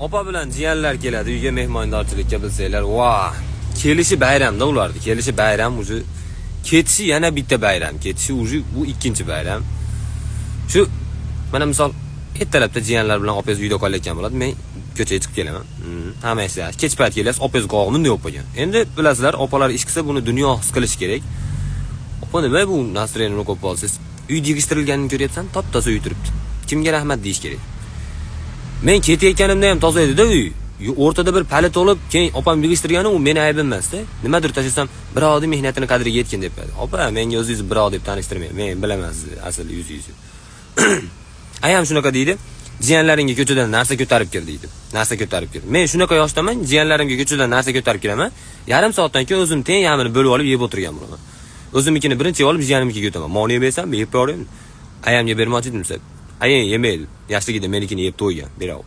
Opa bilan jiyanlar keladi uyga mehmondorchilikka bilsanglar. Voh! Kelishi bayramda ulardi. Kelishi bayram o'zi. Ketishi yana bitta bayram. Ketishi o'zi bu ikkinchi bayram. Shu mana misol ertalabda jiyanlar bilan opaz uyda qolayotgan bo'ladi. Men ko'chaga chiqib kelaman. Hammasi kech payt kelasiz, opaz qog'im bunday o'qigan. Endi bilasizlar, opalar ish qilsa buni dunyo his qilish kerak. Opa nima bu nastroyeniyni ko'p olsiz? Uy yig'ishtirilganini ko'ryapsan, top-toza uy turibdi. Kimga rahmat deyish kerak. Men ketayotganimda ham toza edi-da uy. O'rtada bir palit olib, keyin opam yig'ishtirgani u meni aybim emas-da. Nimadir tashlasam, birovning mehnatini qadriga yetgan deb aytadi. Opa, menga o'zingizni birov deb tanishtirmayman. Men bilaman sizni asl yuzingizni. Ayam shunaqa deydi. Jiyanlaringga ko'chadan narsa ko'tarib kir deydi. Narsa ko'tarib kir. Men shunaqa yoshdaman, jiyanlarimga ko'chadan narsa ko'tarib kiraman. Yarim soatdan keyin o'zim teng yamini bo'lib olib yeb o'tirgan bo'laman. O'zimnikini birinchi olib jiyanimnikiga o'taman. Moniya bersam, yeb qo'yaman. Ayamga bermoqchi edim desa, ayam yemaydi. Yaxshiligida menikini yeb to'ygan, berav.